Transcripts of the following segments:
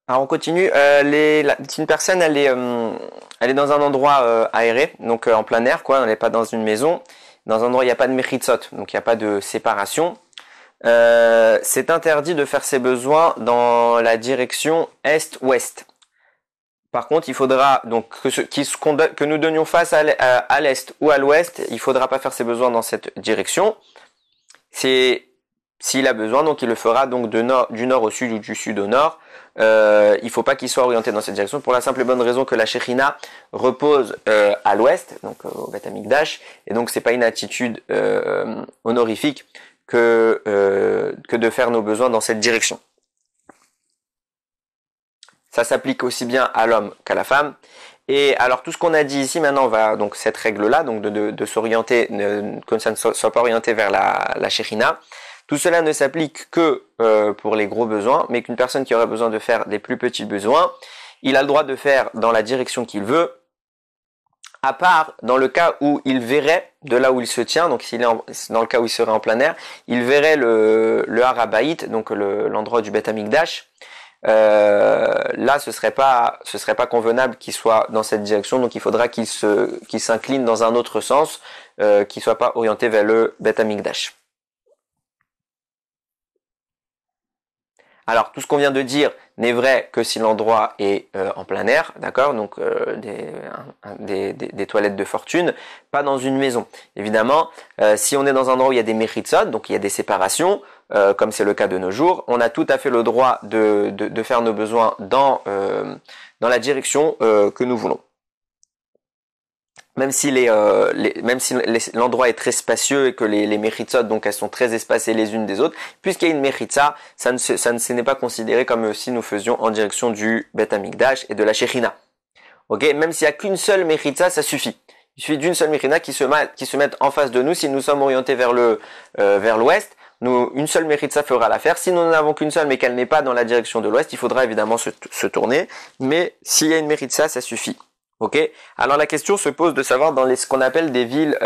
Alors on continue. Si une personne elle est dans un endroit aéré, donc en plein air, quoi, elle n'est pas dans une maison, dans un endroit où il n'y a pas de mechitzot, donc il n'y a pas de séparation. C'est interdit de faire ses besoins dans la direction est-ouest. Par contre, il faudra donc que nous donnions face à l'est ou à l'ouest, il faudra pas faire ses besoins dans cette direction. C'est s'il a besoin, donc il le fera donc du nord au sud ou du sud au nord. Il faut pas qu'il soit orienté dans cette direction pour la simple et bonne raison que la Shekhinah repose à l'ouest, donc au Beth Amikdash, et donc c'est pas une attitude honorifique que de faire nos besoins dans cette direction. Ça s'applique aussi bien à l'homme qu'à la femme. Et alors tout ce qu'on a dit ici, maintenant on va donc cette règle-là, donc de s'orienter, que ça ne soit pas orienté vers la Shekhinah. Tout cela ne s'applique que pour les gros besoins, mais qu'une personne qui aurait besoin de faire des plus petits besoins, il a le droit de faire dans la direction qu'il veut, à part dans le cas où il verrait de là où il se tient, donc s'il est dans le cas où il serait en plein air, il verrait le Har HaBayit, donc l'endroit du Beth Amikdash. Là, ce serait pas convenable qu'il soit dans cette direction, donc il faudra qu'il s'incline dans un autre sens, qu'il soit pas orienté vers le Beth Amikdash. Alors, tout ce qu'on vient de dire n'est vrai que si l'endroit est en plein air, d'accord, donc des toilettes de fortune, pas dans une maison. Évidemment, si on est dans un endroit où il y a des mechitzot, donc il y a des séparations, comme c'est le cas de nos jours, on a tout à fait le droit de faire nos besoins dans la direction que nous voulons. Même si l'endroit est très spacieux et que les mechitzot, donc elles sont très espacées les unes des autres, puisqu'il y a une mechitza, ça n'est pas considéré comme si nous faisions en direction du Beth Amikdash et de la Shekhinah. Ok, même s'il y a qu'une seule mechitza, ça suffit. Il suffit d'une seule mechitza qui se mette en face de nous. Si nous sommes orientés vers l'ouest, une seule mechitza fera l'affaire. Si nous n'en avons qu'une seule, mais qu'elle n'est pas dans la direction de l'ouest, il faudra évidemment se tourner. Mais s'il y a une mechitza, ça suffit. Ok. Alors la question se pose de savoir dans ce qu'on appelle des villes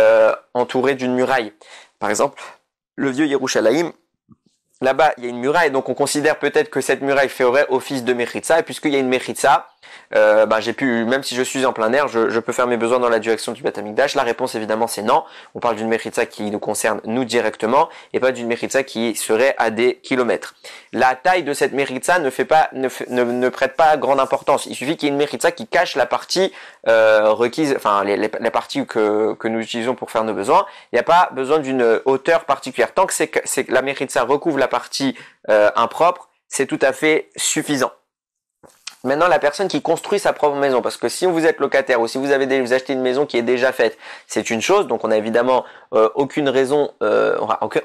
entourées d'une muraille. Par exemple, le vieux Yerushalayim. Là-bas, il y a une muraille, donc on considère peut-être que cette muraille ferait office de mechitza, et puisqu'il y a une mechitza, même si je suis en plein air, je peux faire mes besoins dans la direction du Beth Amikdash. La réponse évidemment c'est non. On parle d'une mechitza qui nous concerne nous directement, et pas d'une mechitza qui serait à des kilomètres. La taille de cette mechitza ne prête pas grande importance. Il suffit qu'il y ait une mechitza qui cache la partie requise, enfin les parties que nous utilisons pour faire nos besoins. Il n'y a pas besoin d'une hauteur particulière. Tant que la mechitza recouvre la partie impropre, c'est tout à fait suffisant. Maintenant, la personne qui construit sa propre maison, parce que si vous êtes locataire ou si vous achetez une maison qui est déjà faite, c'est une chose, donc on a évidemment aucune raison,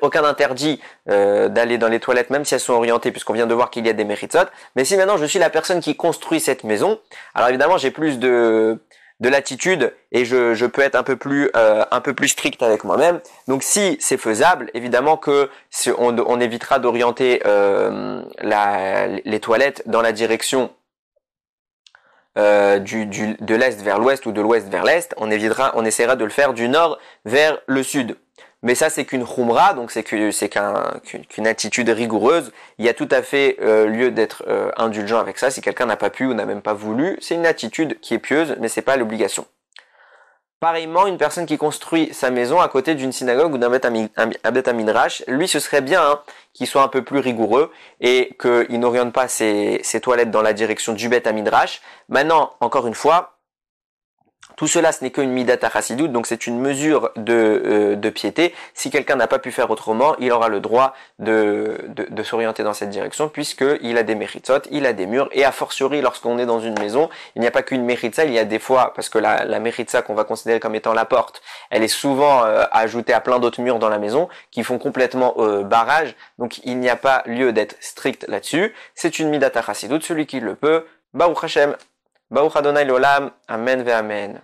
aucun interdit d'aller dans les toilettes, même si elles sont orientées, puisqu'on vient de voir qu'il y a des mechitsot. Mais si maintenant je suis la personne qui construit cette maison, alors évidemment j'ai plus de latitude et je peux être un peu plus strict avec moi-même. Donc si c'est faisable, évidemment que on évitera d'orienter les toilettes dans la direction de l'est vers l'ouest ou de l'ouest vers l'est. On essaiera de le faire du nord vers le sud. Mais ça, c'est qu'une khumra, donc c'est qu'une attitude rigoureuse. Il y a tout à fait lieu d'être indulgent avec ça. Si quelqu'un n'a pas pu ou n'a même pas voulu, c'est une attitude qui est pieuse, mais c'est pas l'obligation. Pareillement, une personne qui construit sa maison à côté d'une synagogue ou d'un Beth Midrash, lui, ce serait bien qu'il soit un peu plus rigoureux et qu'il n'oriente pas ses toilettes dans la direction du Beth Midrash. Maintenant, encore une fois, tout cela, ce n'est qu'une midat hachasidut, donc c'est une mesure de piété. Si quelqu'un n'a pas pu faire autrement, il aura le droit de s'orienter dans cette direction, puisqu'il a des mechitsot, il a des murs, et a fortiori, lorsqu'on est dans une maison, il n'y a pas qu'une mechitza, il y a des fois, parce que la mechitza qu'on va considérer comme étant la porte, elle est souvent ajoutée à plein d'autres murs dans la maison, qui font complètement barrage, donc il n'y a pas lieu d'être strict là-dessus. C'est une midat hachasidut, celui qui le peut, Baruch Hashem. Baruch Adonai l'olam, Amen ve Amen.